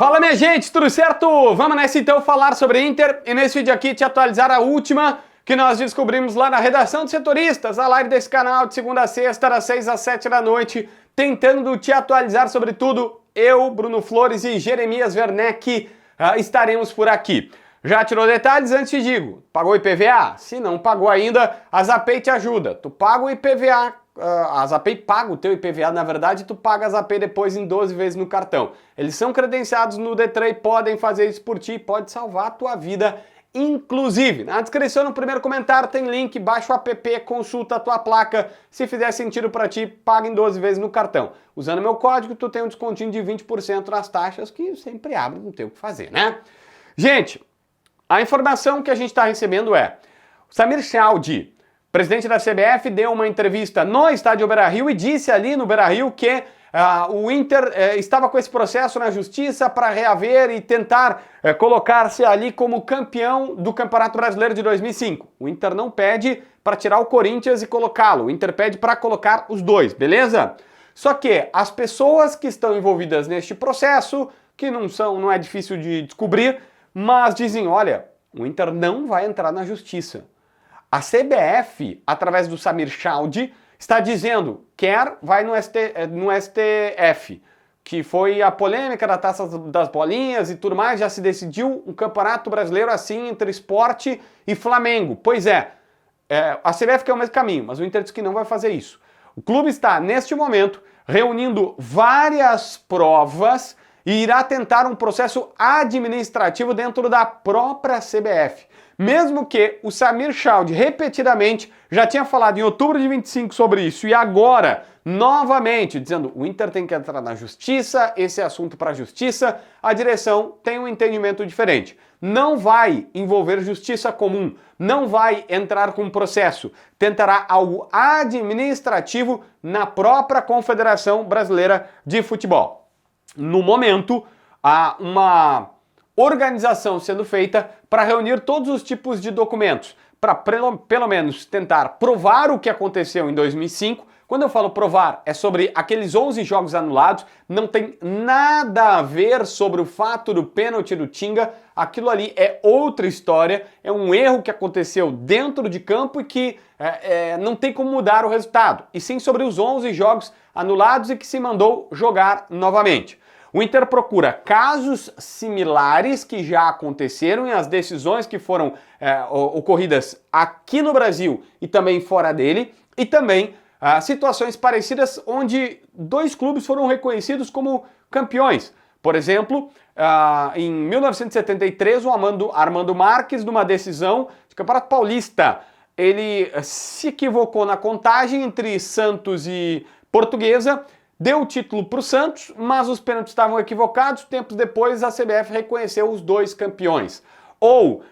Fala minha gente, tudo certo? Vamos nessa então falar sobre Inter e nesse vídeo aqui te atualizar a última que nós descobrimos lá na redação de Setoristas, a live desse canal de segunda a sexta, das 6 às 7 da noite, tentando te atualizar sobre tudo. Eu, Bruno Flores e Jeremias Werneck estaremos por aqui. Já tirou detalhes? Antes te digo, pagou IPVA? Se não pagou ainda, a Zapay te ajuda. Tu paga o IPVA, a Zapay paga o teu IPVA, na verdade tu paga a Zapay depois em 12 vezes no cartão. Eles são credenciados no Detran e podem fazer isso por ti, pode salvar a tua vida. Inclusive, na descrição, no primeiro comentário tem link, baixa o app, consulta a tua placa, se fizer sentido para ti, paga em 12 vezes no cartão. Usando meu código, tu tem um descontinho de 20% nas taxas, que sempre abre, não tem o que fazer, né? Gente, a informação que a gente está recebendo é, o Samir Chaldi, presidente da CBF, deu uma entrevista no estádio Beira-Rio e disse ali no Beira-Rio que o Inter estava com esse processo na justiça para reaver e tentar colocar-se ali como campeão do Campeonato Brasileiro de 2005. O Inter não pede para tirar o Corinthians e colocá-lo, o Inter pede para colocar os dois, beleza? Só que as pessoas que estão envolvidas neste processo, que não é difícil de descobrir, mas dizem, olha, o Inter não vai entrar na justiça. A CBF, através do Samir Chaldi, está dizendo, vai no STF, que foi a polêmica da Taça das Bolinhas e tudo mais, já se decidiu um campeonato brasileiro assim entre Sport e Flamengo. Pois a CBF quer o mesmo caminho, mas o Inter diz que não vai fazer isso. O clube está, neste momento, reunindo várias provas e irá tentar um processo administrativo dentro da própria CBF. Mesmo que o Samir Chaldi repetidamente já tinha falado em outubro de 25 sobre isso e agora, novamente, dizendo o Inter tem que entrar na justiça, esse é assunto para a justiça, a direção tem um entendimento diferente. Não vai envolver justiça comum, não vai entrar com um processo, tentará algo administrativo na própria Confederação Brasileira de Futebol. No momento, há uma organização sendo feita para reunir todos os tipos de documentos, para pelo menos tentar provar o que aconteceu em 2005. Quando eu falo provar, é sobre aqueles 11 jogos anulados, não tem nada a ver sobre o fato do pênalti do Tinga, aquilo ali é outra história, é um erro que aconteceu dentro de campo e que não tem como mudar o resultado, e sim sobre os 11 jogos anulados e que se mandou jogar novamente. O Inter procura casos similares que já aconteceram e as decisões que foram ocorridas aqui no Brasil e também fora dele, e também situações parecidas onde dois clubes foram reconhecidos como campeões. Por exemplo, em 1973, o Armando Marques, numa decisão de Campeonato Paulista, ele se equivocou na contagem entre Santos e Portuguesa, deu o título para o Santos, mas os pênaltis estavam equivocados. Tempos depois, a CBF reconheceu os dois campeões. Ou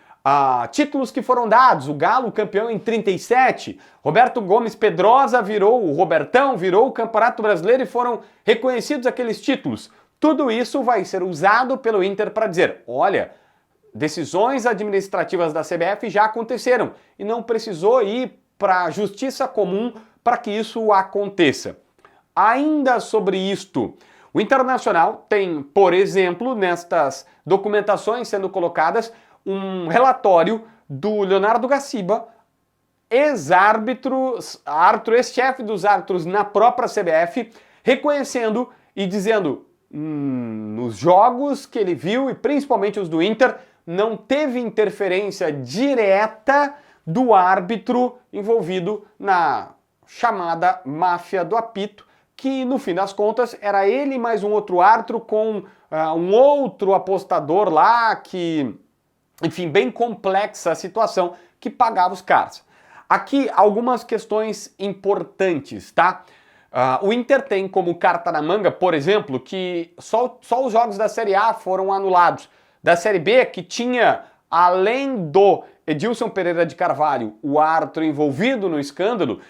títulos que foram dados, o Galo campeão em 37, Roberto Gomes Pedrosa o Robertão virou o Campeonato Brasileiro e foram reconhecidos aqueles títulos. Tudo isso vai ser usado pelo Inter para dizer, olha, decisões administrativas da CBF já aconteceram e não precisou ir para a justiça comum para que isso aconteça. Ainda sobre isto, o Internacional tem, por exemplo, nestas documentações sendo colocadas, um relatório do Leonardo Gaciba, ex-árbitro, ex-chefe dos árbitros na própria CBF, reconhecendo e dizendo, nos jogos que ele viu, e principalmente os do Inter, não teve interferência direta do árbitro envolvido na chamada máfia do apito, que no fim das contas era ele mais um outro árbitro com um outro apostador lá que, enfim, bem complexa a situação, que pagava os caras. Aqui algumas questões importantes, tá? O Inter tem como carta na manga, por exemplo, que só os jogos da Série A foram anulados. Da Série B, que tinha, além do Edilson Pereira de Carvalho, o árbitro envolvido no escândalo,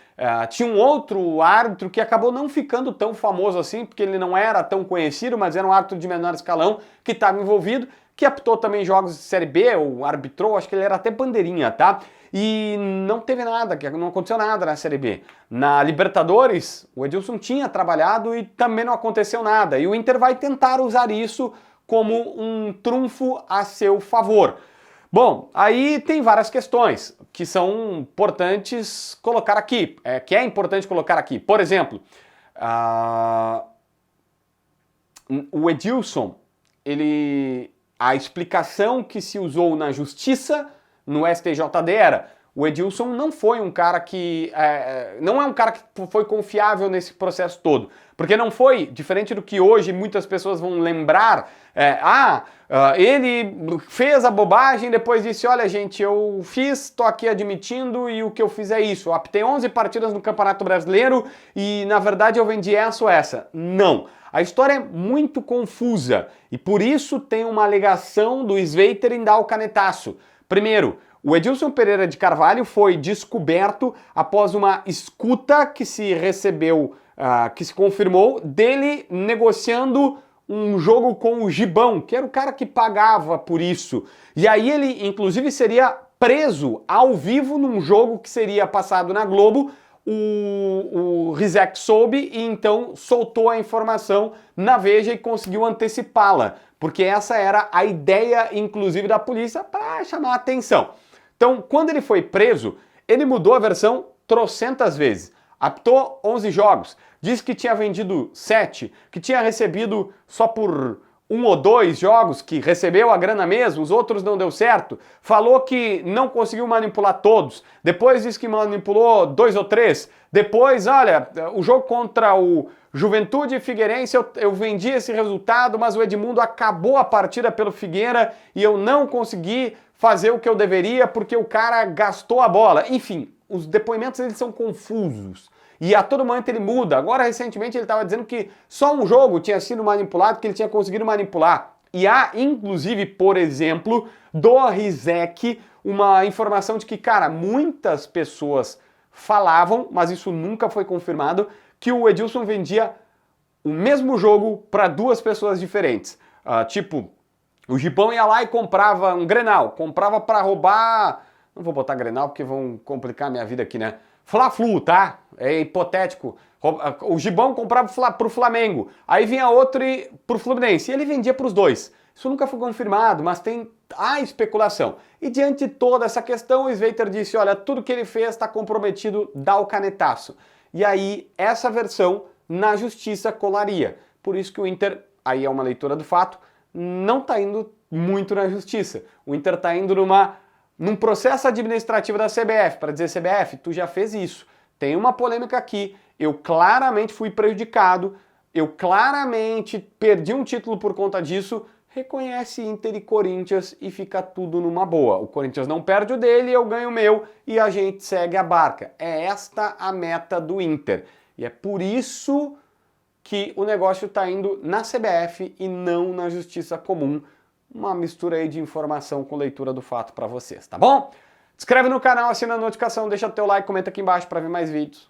tinha um outro árbitro que acabou não ficando tão famoso assim, porque ele não era tão conhecido, mas era um árbitro de menor escalão que estava envolvido, que apitou também jogos de Série B, ou arbitrou, acho que ele era até bandeirinha, tá? E não teve nada, não aconteceu nada na Série B. Na Libertadores, o Edilson tinha trabalhado e também não aconteceu nada. E o Inter vai tentar usar isso como um trunfo a seu favor. Bom, aí tem várias questões que são importantes colocar aqui, que é importante colocar aqui. Por exemplo, o Edilson, a explicação que se usou na justiça, no STJD era: o Edilson não foi um cara que... não é um cara que foi confiável nesse processo todo. Porque não foi, diferente do que hoje muitas pessoas vão lembrar, ele fez a bobagem, depois disse: olha gente, eu fiz, tô aqui admitindo e o que eu fiz é isso. Eu apitei 11 partidas no Campeonato Brasileiro e na verdade eu vendi essa ou essa. Não. A história é muito confusa e por isso tem uma alegação do Sveiter em dar o canetaço. Primeiro, o Edilson Pereira de Carvalho foi descoberto após uma escuta que se recebeu, que se confirmou, dele negociando um jogo com o Gibão, que era o cara que pagava por isso. E aí ele, inclusive, seria preso ao vivo num jogo que seria passado na Globo. O Rizek soube e então soltou a informação na Veja e conseguiu antecipá-la, porque essa era a ideia, inclusive, da polícia para chamar a atenção. Então, quando ele foi preso, ele mudou a versão trocentas vezes. Apitou 11 jogos, disse que tinha vendido 7, que tinha recebido só por 1 ou 2 jogos, que recebeu a grana mesmo, os outros não deu certo. Falou que não conseguiu manipular todos, depois disse que manipulou 2 ou 3. Depois, olha, o jogo contra o Juventude Figueirense, eu vendi esse resultado, mas o Edmundo acabou a partida pelo Figueira e eu não consegui fazer o que eu deveria porque o cara gastou a bola. Enfim, os depoimentos eles são confusos. E a todo momento ele muda. Agora, recentemente, ele estava dizendo que só um jogo tinha sido manipulado, que ele tinha conseguido manipular. E há, inclusive, por exemplo, do Rizek, uma informação de que, cara, muitas pessoas falavam, mas isso nunca foi confirmado, que o Edilson vendia o mesmo jogo para 2 pessoas diferentes. Tipo, o Gibão ia lá e comprava um Grenal, comprava para roubar... Não vou botar Grenal porque vão complicar a minha vida aqui, né? Fla-Flu, tá? É hipotético. O Gibão comprava pro Flamengo, aí vinha outro pro Fluminense, e ele vendia pros 2. Isso nunca foi confirmado, mas tem a especulação. E diante de toda essa questão, o Sveiter disse: olha, tudo que ele fez está comprometido, dá o canetaço. E aí, essa versão na justiça colaria. Por isso que o Inter, aí é uma leitura do fato, não está indo muito na justiça. O Inter está indo num processo administrativo da CBF, para dizer: CBF, tu já fez isso, tem uma polêmica aqui, eu claramente fui prejudicado, eu claramente perdi um título por conta disso, reconhece Inter e Corinthians e fica tudo numa boa. O Corinthians não perde o dele, eu ganho o meu e a gente segue a barca. É esta a meta do Inter. E é por isso que o negócio está indo na CBF e não na Justiça Comum. Uma mistura aí de informação com leitura do fato para vocês, tá bom? Se inscreve no canal, assina a notificação, deixa teu like, comenta aqui embaixo para ver mais vídeos.